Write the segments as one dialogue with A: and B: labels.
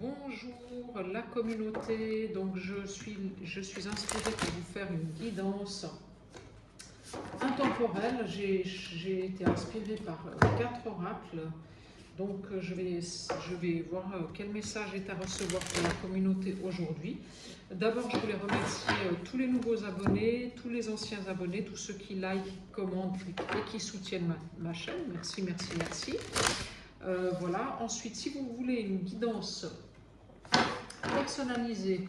A: Bonjour la communauté, donc je suis inspirée pour vous faire une guidance intemporelle. J'ai été inspirée par 4 oracles, donc je vais voir quel message est à recevoir pour la communauté aujourd'hui. D'abord, je voulais remercier tous les nouveaux abonnés, tous les anciens abonnés, tous ceux qui like, commentent et qui soutiennent ma chaîne. Merci, merci, merci. Voilà. Ensuite, si vous voulez une guidance personnalisée,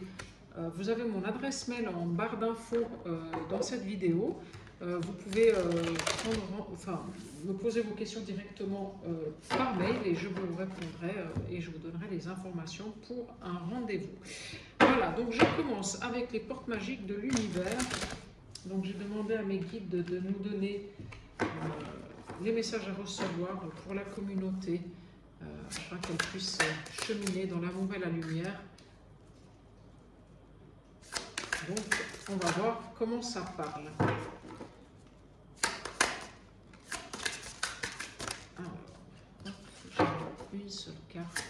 A: vous avez mon adresse mail en barre d'infos dans cette vidéo. Vous pouvez me poser vos questions directement par mail et je vous répondrai et je vous donnerai les informations pour un rendez-vous. Voilà, donc je commence avec les portes magiques de l'univers. Donc j'ai demandé à mes guides de nous donner les messages à recevoir pour la communauté afin qu'elle puisse cheminer dans l'amour et la lumière. Donc on va voir comment ça parle. Alors, j'ai une seule carte.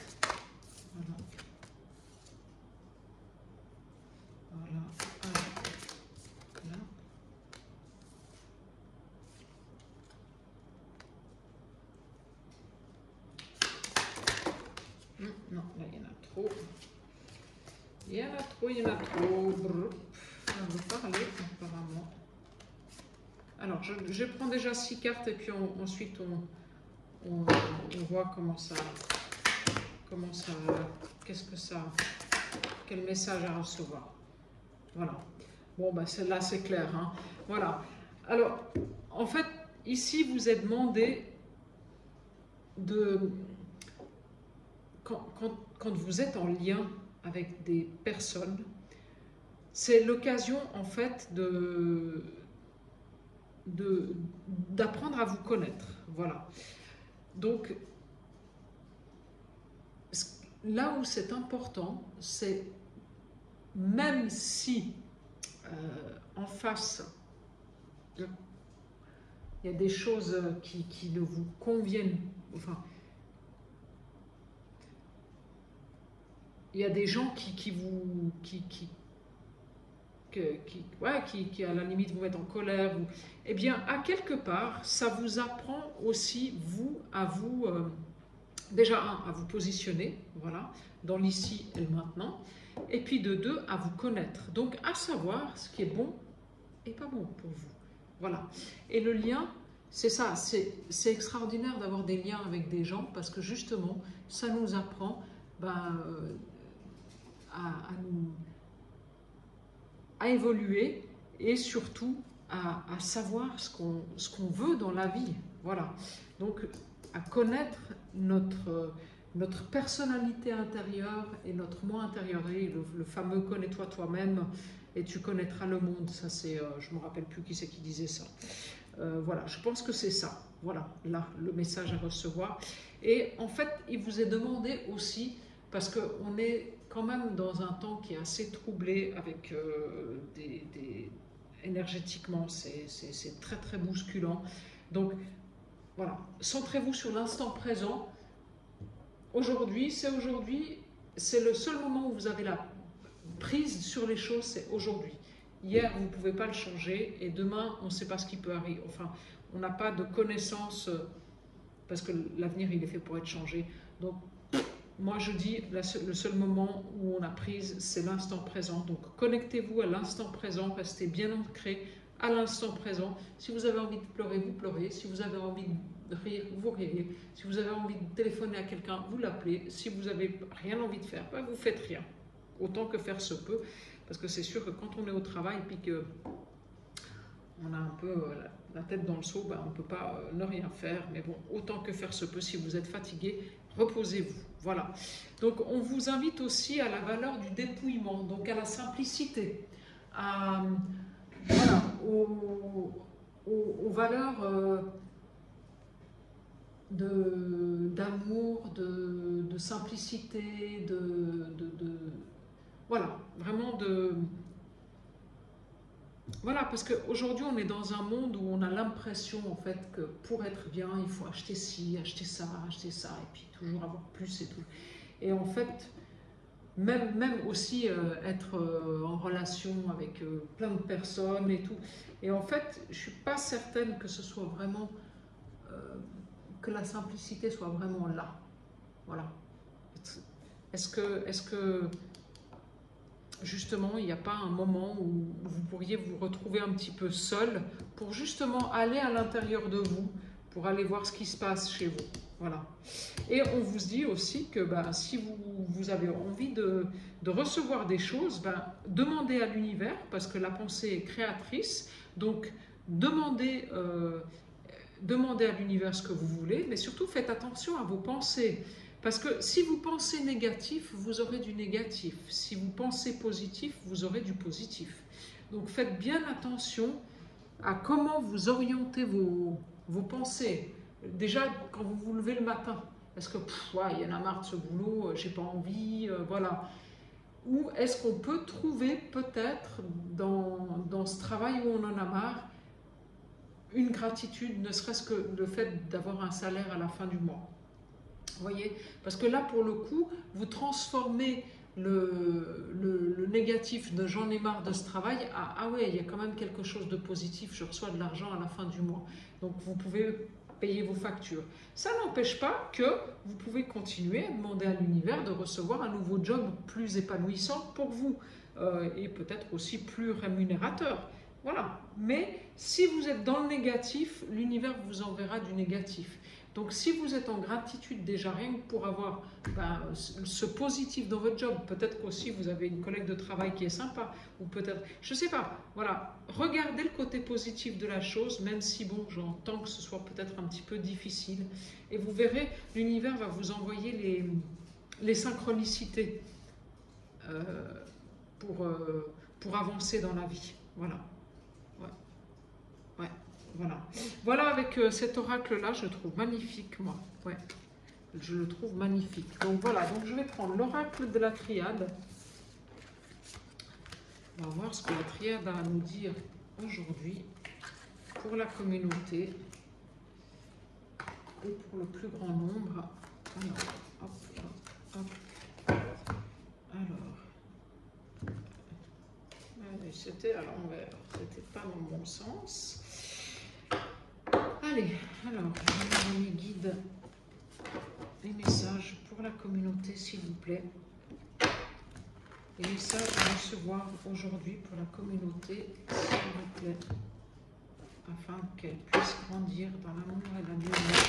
A: Voilà. Voilà. Alors, là. Non, là il y en a trop. Il y en a trop, il y en a trop. On veut parler apparemment. Alors, je prends déjà 6 cartes et puis ensuite on voit qu'est-ce que ça, quel message à recevoir. Voilà. Bon, bah celle-là c'est clair. Hein. Voilà. Alors, en fait, ici vous êtes demandé de quand vous êtes en lien avec des personnes, c'est l'occasion en fait d'apprendre à vous connaître. Voilà. Donc, là où c'est important, c'est même si en face, il y a des choses qui ne vous conviennent, enfin, il y a des gens qui à la limite vous mettent en colère, eh bien, à quelque part, ça vous apprend aussi, déjà, à vous positionner, voilà, dans l'ici et le maintenant, et puis de 2, à vous connaître. Donc, à savoir ce qui est bon et pas bon pour vous. Voilà. Et le lien, c'est ça, c'est extraordinaire d'avoir des liens avec des gens, parce que justement, ça nous apprend à évoluer et surtout à savoir ce qu'on veut dans la vie. Voilà. Donc, à connaître notre personnalité intérieure et notre moi intérieur. Et le fameux « connais-toi toi-même et tu connaîtras le monde ». Ça, c'est, je ne me rappelle plus qui c'est qui disait ça. Voilà, je pense que c'est ça. Voilà, là, le message à recevoir. Et en fait, il vous est demandé aussi, parce qu'on est quand même dans un temps qui est assez troublé avec énergétiquement, c'est très très bousculant. Donc voilà, centrez-vous sur l'instant présent. Aujourd'hui, c'est le seul moment où vous avez la prise sur les choses, c'est aujourd'hui. Hier, vous ne pouvez pas le changer et demain, on ne sait pas ce qui peut arriver. Enfin, on n'a pas de connaissance parce que l'avenir, il est fait pour être changé. Donc, moi, je dis, le seul moment où on a prise, c'est l'instant présent. Donc, connectez-vous à l'instant présent, restez bien ancré à l'instant présent. Si vous avez envie de pleurer, vous pleurez. Si vous avez envie de rire, vous riez. Si vous avez envie de téléphoner à quelqu'un, vous l'appelez. Si vous n'avez rien envie de faire, vous faites rien. Autant que faire se peut. Parce que c'est sûr que quand on est au travail, puis qu'on a un peu la tête dans le seau, on ne peut pas ne rien faire. Mais bon, autant que faire se peut, si vous êtes fatigué, reposez-vous. Voilà. Donc, on vous invite aussi à la valeur du dépouillement, donc à la simplicité, voilà, aux valeurs d'amour, de simplicité, voilà, vraiment Voilà, parce qu'aujourd'hui, on est dans un monde où on a l'impression, en fait, que pour être bien, il faut acheter ci, acheter ça, et puis toujours avoir plus et tout. Et en fait, même aussi être en relation avec plein de personnes et tout. Et en fait, je ne suis pas certaine que ce soit vraiment, que la simplicité soit vraiment là. Voilà. Est-ce que justement, il n'y a pas un moment où vous pourriez vous retrouver un petit peu seul pour justement aller à l'intérieur de vous, pour aller voir ce qui se passe chez vous. Voilà. Et on vous dit aussi que si vous avez envie de recevoir des choses, demandez à l'univers, parce que la pensée est créatrice. Donc, demandez à l'univers ce que vous voulez, mais surtout faites attention à vos pensées. Parce que si vous pensez négatif, vous aurez du négatif. Si vous pensez positif, vous aurez du positif. Donc faites bien attention à comment vous orientez vos pensées. Déjà, quand vous vous levez le matin, est-ce que il y en a marre de ce boulot, j'ai pas envie, voilà. Ou est-ce qu'on peut trouver peut-être dans ce travail où on en a marre, une gratitude, ne serait-ce que le fait d'avoir un salaire à la fin du mois. Vous voyez? Parce que là, pour le coup, vous transformez le négatif de j'en ai marre de ce travail à ah ouais, il y a quand même quelque chose de positif, je reçois de l'argent à la fin du mois. Donc vous pouvez payer vos factures. Ça n'empêche pas que vous pouvez continuer à demander à l'univers de recevoir un nouveau job plus épanouissant pour vous et peut-être aussi plus rémunérateur. Voilà. Mais si vous êtes dans le négatif, l'univers vous enverra du négatif. Donc si vous êtes en gratitude déjà rien que pour avoir ce positif dans votre job, peut-être qu'aussi vous avez une collègue de travail qui est sympa, ou peut-être, je ne sais pas, voilà, regardez le côté positif de la chose, même si bon, j'entends que ce soit peut-être un petit peu difficile, et vous verrez, l'univers va vous envoyer les synchronicités pour avancer dans la vie, voilà. Ouais, voilà. Voilà, avec cet oracle-là, je le trouve magnifique, moi. Ouais, je le trouve magnifique. Donc voilà, donc je vais prendre l'oracle de la triade. On va voir ce que la triade a à nous dire aujourd'hui pour la communauté et pour le plus grand nombre. Alors, hop, hop, hop. Alors, c'était à l'envers, c'était pas dans le bon sens. Allez, alors, je vais les guides, les messages pour la communauté, s'il vous plaît. Les messages à recevoir aujourd'hui pour la communauté, s'il vous plaît, afin qu'elle puisse grandir dans l'amour et la lumière.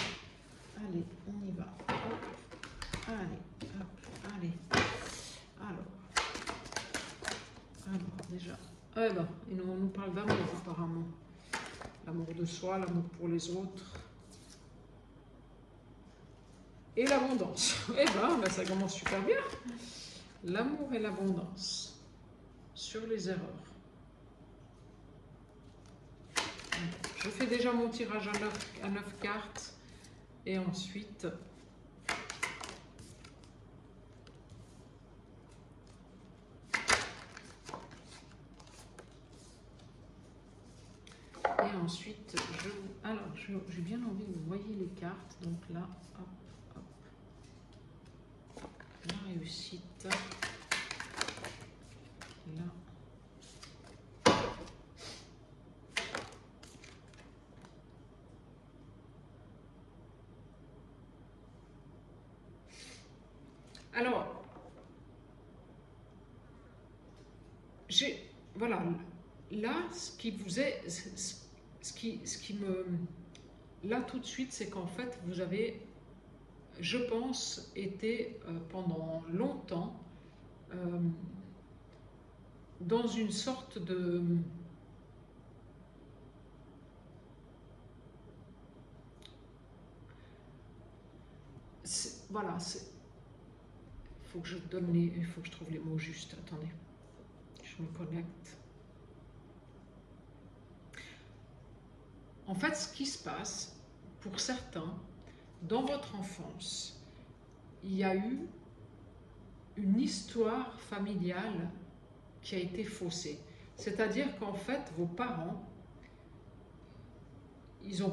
A: Allez, on y va. Hop. Allez, hop, allez. Alors déjà, on nous parle d'amour apparemment. L'amour de soi, l'amour pour les autres. Et l'abondance. Ça commence super bien. L'amour et l'abondance. Sur les erreurs. Je fais déjà mon tirage à 9 cartes. Et ensuite... Et ensuite, j'ai bien envie que vous voyez les cartes. Donc là, hop, hop. La réussite. Là. Alors, voilà, là, ce qui vous est... Ce qui me... Là, tout de suite, c'est qu'en fait, vous avez, je pense, été pendant longtemps dans une sorte de... Voilà, il faut que je trouve les mots justes. Attendez, je me connecte. En fait, ce qui se passe, pour certains, dans votre enfance, il y a eu une histoire familiale qui a été faussée. C'est-à-dire qu'en fait, vos parents, ils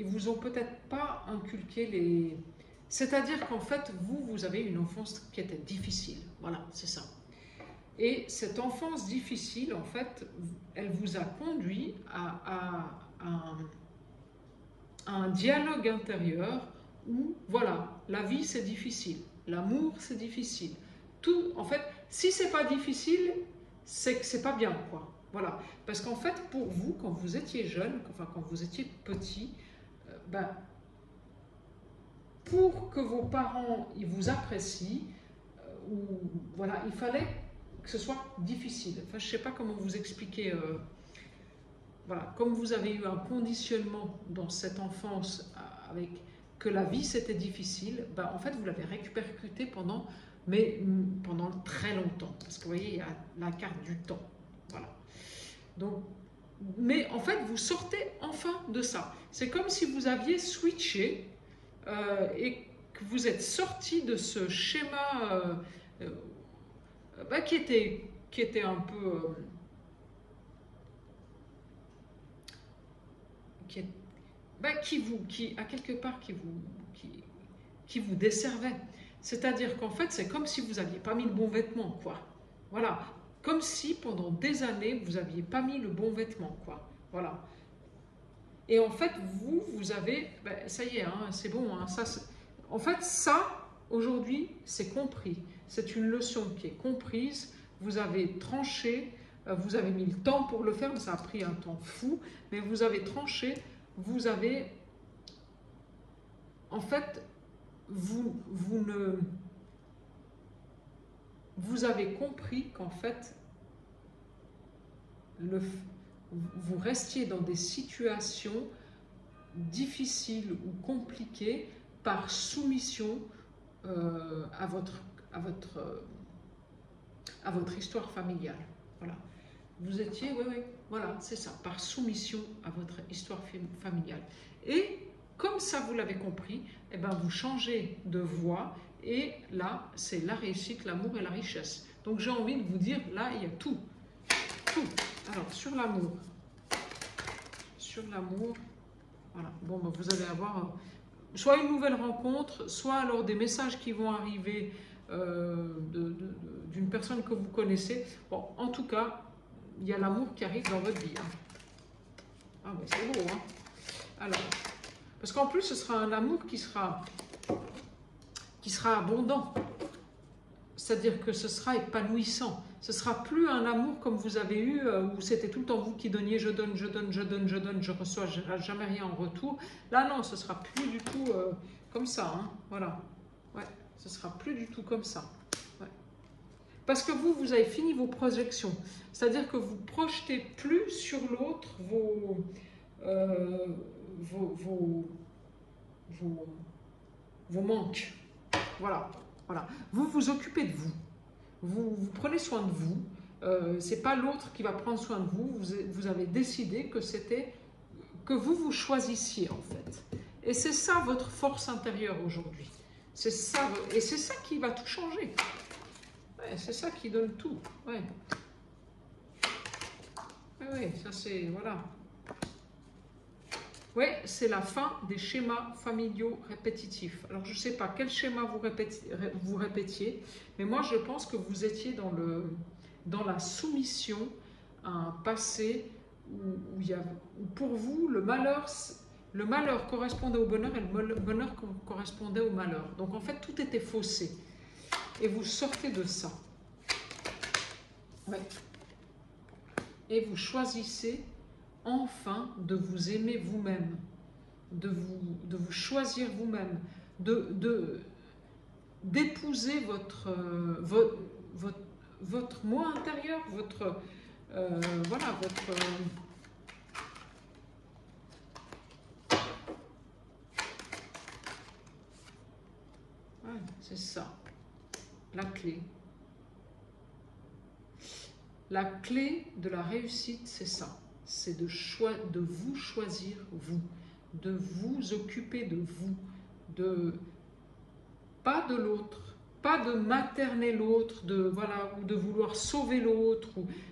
A: vous ont peut-être pas inculqué C'est-à-dire qu'en fait, vous avez une enfance qui était difficile. Voilà, c'est ça. Et cette enfance difficile, en fait, elle vous a conduit à un dialogue intérieur où, voilà, la vie c'est difficile, l'amour c'est difficile. Tout, en fait, si c'est pas difficile, c'est que c'est pas bien, quoi. Voilà. Parce qu'en fait, pour vous, quand vous étiez jeune, enfin quand vous étiez petit, ben, pour que vos parents ils vous apprécient, ou voilà, il fallait que ce soit difficile. Enfin, je sais pas comment vous expliquer. Voilà, comme vous avez eu un conditionnement dans cette enfance avec que la vie c'était difficile, ben, en fait vous l'avez répercuté pendant très longtemps. Parce que vous voyez, il y a la carte du temps. Voilà. Donc, mais en fait, vous sortez enfin de ça. C'est comme si vous aviez switché et que vous êtes sorti de ce schéma ben, qui était un peu... qui à quelque part qui vous desservait. C'est-à-dire qu'en fait, c'est comme si vous n'aviez pas mis le bon vêtement, quoi. Voilà, comme si pendant des années vous n'aviez pas mis le bon vêtement, quoi. Voilà. Et en fait, vous avez, ben, ça y est, hein, c'est bon. Hein, en fait, ça aujourd'hui, c'est compris. C'est une leçon qui est comprise. Vous avez tranché. Vous avez mis le temps pour le faire, mais ça a pris un temps fou. Mais vous avez tranché. Vous avez, en fait, vous avez compris qu'en fait, vous restiez dans des situations difficiles ou compliquées par soumission à votre histoire familiale. Voilà. Vous étiez, oui, voilà, c'est ça, par soumission à votre histoire familiale. Et comme ça, vous l'avez compris, eh ben, vous changez de voie et là, c'est la réussite, l'amour et la richesse. Donc, j'ai envie de vous dire, là, il y a tout. Tout. Alors, sur l'amour, voilà. Bon, ben, vous allez avoir soit une nouvelle rencontre, soit alors des messages qui vont arriver d'une personne que vous connaissez. Bon, en tout cas, il y a l'amour qui arrive dans votre vie. Hein. Ah, mais c'est beau, hein. Alors, parce qu'en plus, ce sera un amour qui sera abondant. C'est-à-dire que ce sera épanouissant. Ce sera plus un amour comme vous avez eu, où c'était tout le temps vous qui donniez, je donne, je reçois jamais rien en retour. Là, non, ce sera plus du tout comme ça. Hein. Voilà. Ouais, ce sera plus du tout comme ça. Ouais. Parce que vous avez fini vos projections. C'est-à-dire que vous projetez plus sur l'autre vos manques. Voilà. Voilà. Vous vous occupez de vous. Vous prenez soin de vous. C'est pas l'autre qui va prendre soin de vous. Vous avez décidé que c'était que vous choisissiez en fait. Et c'est ça votre force intérieure aujourd'hui. C'est ça, et c'est ça qui va tout changer. Ouais, c'est ça qui donne tout. Ouais. Ouais, ça c'est voilà. Oui, c'est la fin des schémas familiaux répétitifs. Alors, je ne sais pas quel schéma vous répétiez, mais moi, je pense que vous étiez dans la soumission à un passé où pour vous, le malheur correspondait au bonheur et le bonheur correspondait au malheur. Donc, en fait, tout était faussé. Et vous sortez de ça. Ouais. Et vous choisissez enfin de vous aimer vous-même, de vous choisir vous-même, d'épouser votre moi intérieur, voilà, ouais, c'est ça, la clé. La clé de la réussite, c'est ça. C'est de vous choisir vous, de vous occuper de vous, pas de l'autre, pas de materner l'autre, voilà, ou de vouloir sauver l'autre.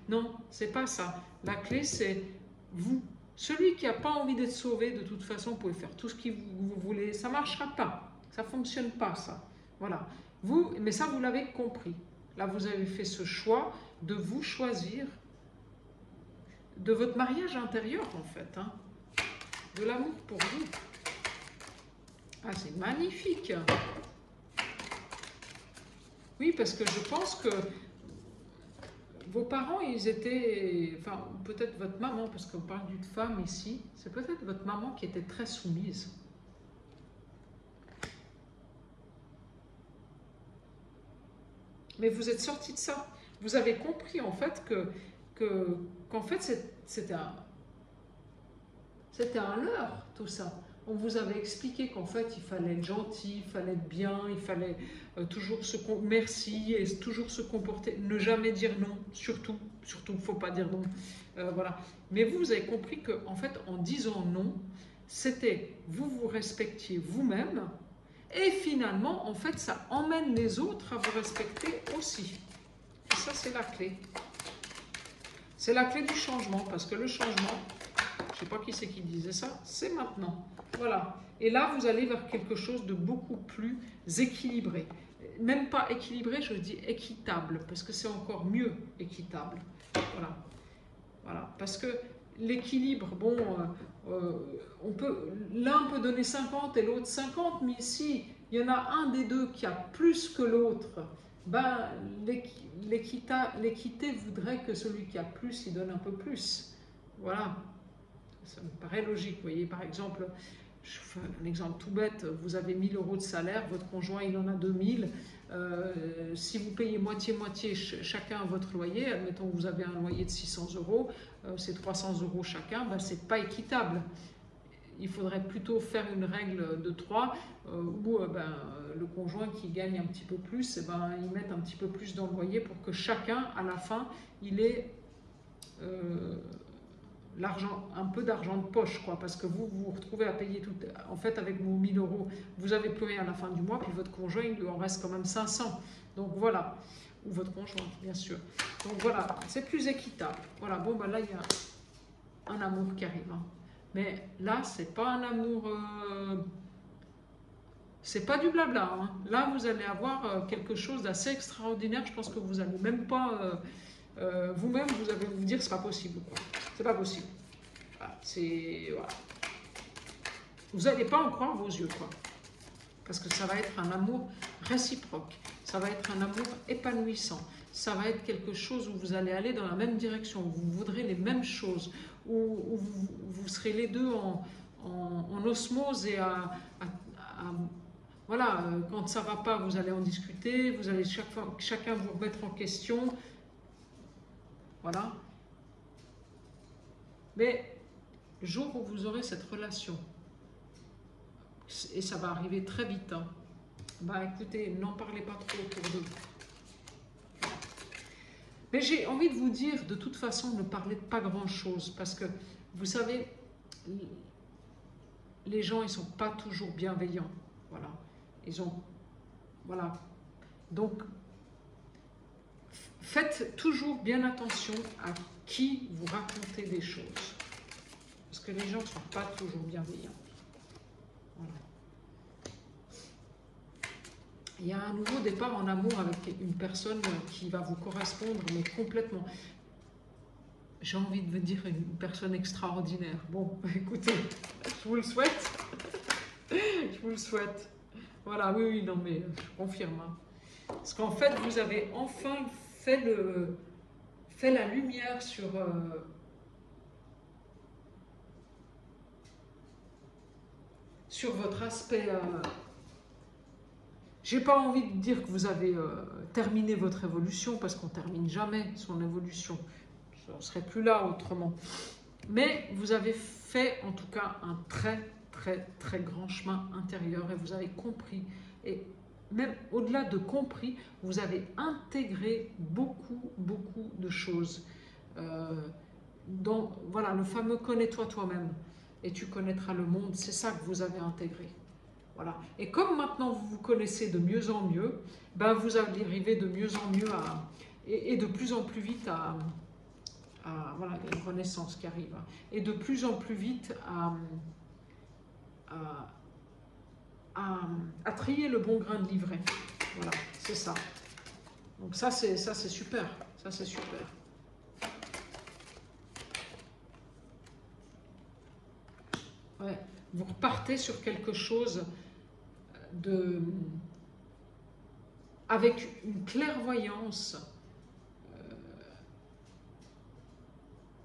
A: Non, c'est pas ça. La clé, c'est vous. Celui qui n'a pas envie d'être sauvé, de toute façon, vous pouvez faire tout ce que vous voulez, ça ne marchera pas. Ça ne fonctionne pas, ça. Voilà. Vous, mais ça, vous l'avez compris. Là, vous avez fait ce choix de vous choisir de votre mariage intérieur, en fait. Hein, de l'amour pour vous. Ah, c'est magnifique. Oui, parce que je pense que vos parents, ils étaient... Enfin, peut-être votre maman, parce qu'on parle d'une femme ici. C'est peut-être votre maman qui était très soumise. Mais vous êtes sorti de ça. Vous avez compris, en fait, qu'en fait, c'était un leurre, tout ça. On vous avait expliqué qu'en fait, il fallait être gentil, il fallait être bien, il fallait toujours merci et toujours se comporter, ne jamais dire non, surtout, il ne faut pas dire non. Voilà. Mais vous avez compris qu'en fait, en disant non, c'était vous respectiez vous-même et finalement, en fait, ça emmène les autres à vous respecter aussi. Et ça, c'est la clé. C'est la clé du changement, parce que le changement, je ne sais pas qui c'est qui disait ça, c'est maintenant. Voilà. Et là, vous allez vers quelque chose de beaucoup plus équilibré. Même pas équilibré, je dis équitable, parce que c'est encore mieux équitable. Voilà. Voilà. Parce que l'équilibre, bon, l'un peut donner 50 et l'autre 50, mais si il y en a un des deux qui a plus que l'autre, ben, l'équité voudrait que celui qui a plus, il donne un peu plus. Voilà. Ça me paraît logique. Vous voyez, par exemple, je fais un exemple tout bête, vous avez 1 000 € de salaire, votre conjoint il en a 2 000. Si vous payez moitié-moitié chacun votre loyer, admettons que vous avez un loyer de 600 €, c'est 300 € chacun, ben, ce n'est pas équitable. Il faudrait plutôt faire une règle de 3 où ben, le conjoint qui gagne un petit peu plus, ben, il met un petit peu plus dans le loyer pour que chacun, à la fin, il ait l'argent, un peu d'argent de poche, quoi, parce que vous vous retrouvez à payer tout. En fait, avec vos 1 000 €, vous avez plus rien à la fin du mois, puis votre conjoint, il lui en reste quand même 500. Donc voilà, ou votre conjoint, bien sûr. Donc voilà, c'est plus équitable. Voilà, bon, ben là, il y a un amour qui arrive. Hein. Mais là, c'est pas un amour. C'est pas du blabla. Hein. Là, vous allez avoir quelque chose d'assez extraordinaire. Je pense que vous n'allez même pas. Vous-même, vous allez vous dire c'est pas possible. C'est pas possible. Voilà, voilà. Vous n'allez pas en croire vos yeux, quoi. Parce que ça va être un amour réciproque. Ça va être un amour épanouissant. Ça va être quelque chose où vous allez aller dans la même direction, où vous voudrez les mêmes choses, où vous serez les deux en osmose et voilà, quand ça ne va pas, vous allez en discuter, vous allez chacun vous remettre en question. Voilà. Mais le jour où vous aurez cette relation, et ça va arriver très vite, hein, bah écoutez, n'en parlez pas trop autour de vous. Mais j'ai envie de vous dire, de toute façon, ne parlez de pas grand-chose, parce que, vous savez, les gens, ils ne sont pas toujours bienveillants. Voilà. Voilà. Donc, faites toujours bien attention à qui vous racontez des choses. Parce que les gens ne sont pas toujours bienveillants. Voilà. Il y a un nouveau départ en amour avec une personne qui va vous correspondre, mais complètement. J'ai envie de vous dire une personne extraordinaire. Bon, écoutez, je vous le souhaite. Je vous le souhaite. Voilà, oui, non, mais je confirme. Hein. Parce qu'en fait, vous avez enfin fait la lumière sur votre aspect. J'ai pas envie de dire que vous avez terminé votre évolution, parce qu'on ne termine jamais son évolution. On ne serait plus là autrement. Mais vous avez fait en tout cas un très, très, très grand chemin intérieur et vous avez compris. Et même au-delà de compris, vous avez intégré beaucoup, beaucoup de choses. Voilà, le fameux connais-toi toi-même et tu connaîtras le monde, c'est ça que vous avez intégré. Voilà. Et comme maintenant vous vous connaissez de mieux en mieux, ben vous allez arriver de mieux en mieux et de plus en plus vite voilà, il y a une renaissance qui arrive, et de plus en plus vite à à trier le bon grain de livret. Voilà, c'est ça. Donc ça c'est super. Ça c'est super. Ouais. Vous repartez sur quelque chose avec une clairvoyance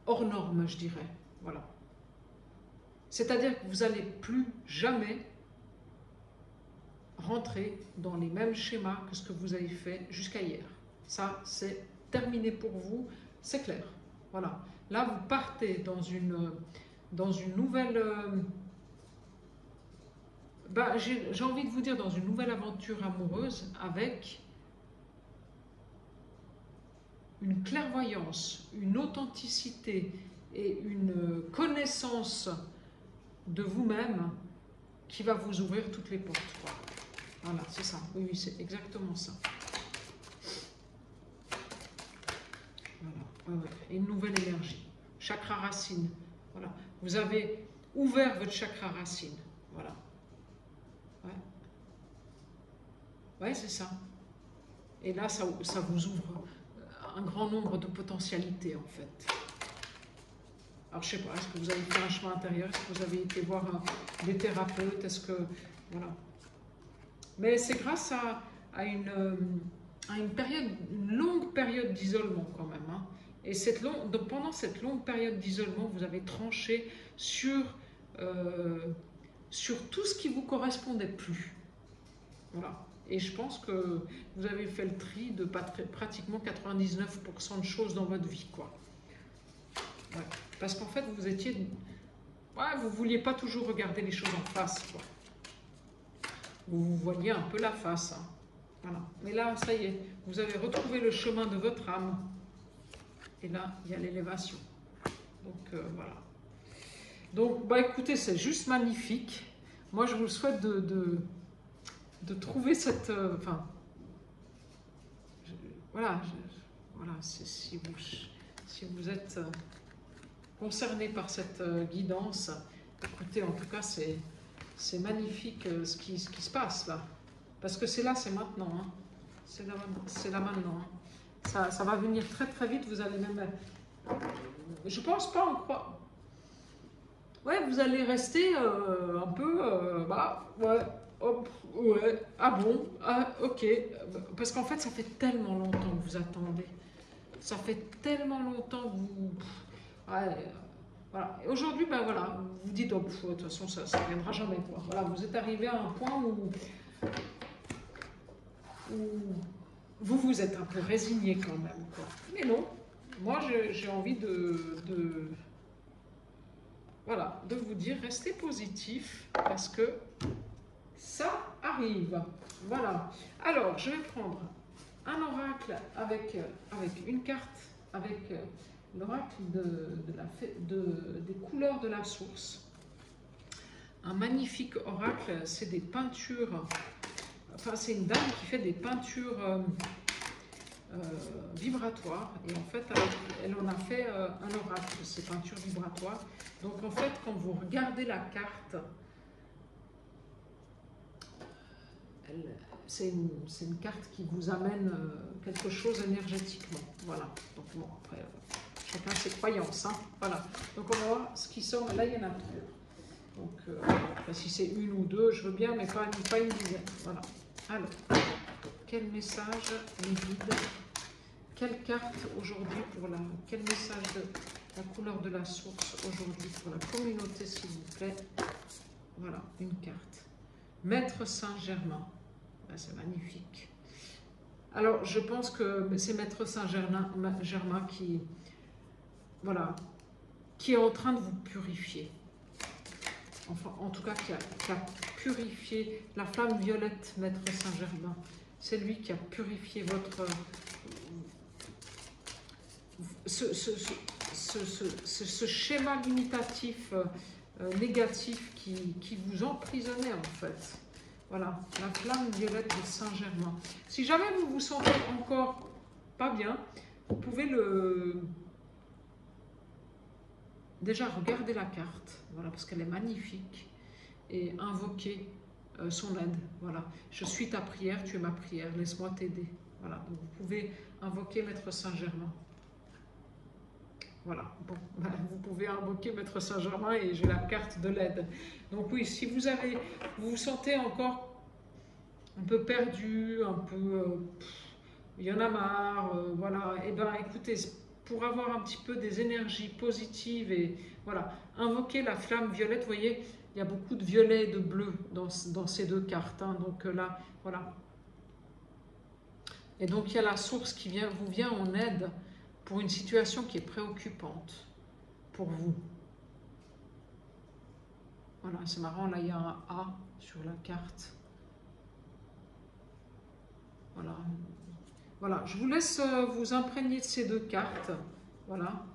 A: hors norme, je dirais. Voilà. C'est-à-dire que vous n'allez plus jamais rentrer dans les mêmes schémas que ce que vous avez fait jusqu'à hier. Ça, c'est terminé pour vous, c'est clair. Voilà. Là, vous partez dans une nouvelle... j'ai envie de vous dire dans une nouvelle aventure amoureuse avec une clairvoyance, une authenticité et une connaissance de vous-même qui va vous ouvrir toutes les portes, quoi. Voilà, c'est ça. Oui, oui, c'est exactement ça. Voilà. Ouais, ouais. Et une nouvelle énergie. Chakra racine. Voilà. Vous avez ouvert votre chakra racine. Voilà. Ouais, ouais, c'est ça. Et là, ça vous ouvre un grand nombre de potentialités, en fait. Alors, je ne sais pas, est-ce que vous avez fait un chemin intérieur? Est-ce que vous avez été voir des thérapeutes? Est-ce que... Voilà. Mais c'est grâce à une longue période d'isolement, quand même. Hein. Et donc, pendant cette longue période d'isolement, vous avez tranché sur tout ce qui ne vous correspondait plus. Voilà. Et je pense que vous avez fait le tri de pratiquement 99% de choses dans votre vie, quoi. Ouais. Parce qu'en fait, vous étiez... Ouais, vous ne vouliez pas toujours regarder les choses en face, quoi. Vous voyez un peu la face. Hein. Voilà. Mais là, ça y est, vous avez retrouvé le chemin de votre âme. Et là, il y a l'élévation. Donc, voilà. Donc, bah, écoutez, c'est juste magnifique. Moi, je vous souhaite de trouver cette... voilà, si vous êtes concerné par cette guidance, écoutez, en tout cas, c'est magnifique ce qui se passe là. Parce que c'est là, c'est maintenant. Hein. C'est là maintenant. Hein. Ça va venir très très vite. Vous allez même... je pense pas en croire. Ouais, vous allez rester un peu... ouais, hop, ouais, ah bon, ah ok. Parce qu'en fait, ça fait tellement longtemps que vous attendez. Ça fait tellement longtemps que vous... Ouais, voilà. Et aujourd'hui, ben voilà, vous dites, oh, de toute façon, ça ne viendra jamais. Quoi. Voilà, vous êtes arrivé à un point où vous vous êtes un peu résigné quand même. Quoi. Mais non, moi j'ai envie voilà, de vous dire, restez positif parce que ça arrive. Voilà. Alors, je vais prendre un oracle avec une carte, avec l'oracle des couleurs de la source. Un magnifique oracle, c'est des peintures, enfin c'est une dame qui fait des peintures vibratoires. Et en fait, elle en a fait un oracle, ces peintures vibratoires. Donc en fait, quand vous regardez la carte, c'est une carte qui vous amène quelque chose énergétiquement. Voilà. Donc bon, après, chacun ses croyances. Hein. Voilà. Donc on va voir ce qui sort. Là, il y en a trois. Donc si c'est une ou deux, je veux bien, mais pas une dizaine. Voilà. Alors, quel message les guide? Quelle carte aujourd'hui quel message de la couleur de la source aujourd'hui pour la communauté, s'il vous plaît? Voilà, une carte. Maître Saint-Germain. Ben, c'est magnifique. Alors, je pense que c'est Maître Saint-Germain qui, voilà, qui est en train de vous purifier. Enfin, en tout cas, qui a purifié la flamme violette, Maître Saint-Germain. C'est lui qui a purifié votre... ce schéma limitatif négatif qui vous emprisonnait en fait. Voilà, la flamme violette de Saint-Germain. Si jamais vous vous sentez encore pas bien, vous pouvez déjà regarder la carte, voilà, parce qu'elle est magnifique, et invoquer son aide. Voilà. Je suis ta prière, tu es ma prière, laisse-moi t'aider. Voilà. Donc vous pouvez invoquer Maître Saint-Germain. Voilà, bon, ben, vous pouvez invoquer Maître Saint-Germain et j'ai la carte de l'aide. Donc oui, si vous vous sentez encore un peu perdu, un peu, il y en a marre, voilà, et ben écoutez, pour avoir un petit peu des énergies positives et voilà, invoquer la flamme violette, vous voyez, il y a beaucoup de violet et de bleu dans ces deux cartes, hein, donc là, voilà. Et donc il y a la source qui vous vient en aide pour une situation qui est préoccupante pour vous. Voilà, c'est marrant, là il y a un A sur la carte. Voilà. Voilà, je vous laisse vous imprégner de ces deux cartes. Voilà.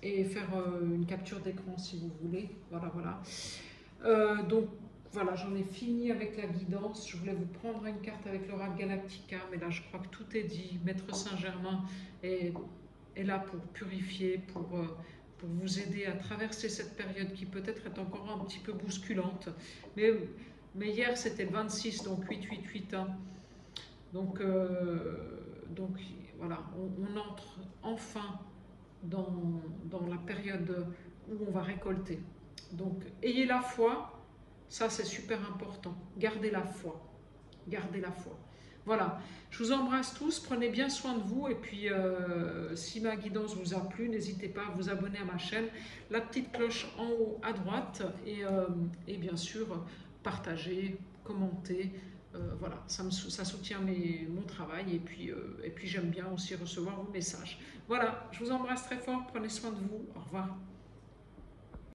A: Et faire une capture d'écran si vous voulez. Voilà, voilà. Donc, voilà, j'en ai fini avec la guidance. Je voulais vous prendre une carte avec l'Oracle Galactica, mais là, je crois que tout est dit. Maître Saint-Germain est là pour purifier, pour vous aider à traverser cette période qui peut-être est encore un petit peu bousculante. Mais hier, c'était le 26, donc 888. Hein. Donc voilà, on entre enfin dans la période où on va récolter. Donc, ayez la foi. Ça, c'est super important. Gardez la foi. Gardez la foi. Voilà. Je vous embrasse tous. Prenez bien soin de vous. Et puis, si ma guidance vous a plu, n'hésitez pas à vous abonner à ma chaîne. La petite cloche en haut à droite. Et bien sûr, partager, commenter. Voilà. Ça soutient mon travail. Et puis j'aime bien aussi recevoir vos messages. Voilà. Je vous embrasse très fort. Prenez soin de vous. Au revoir.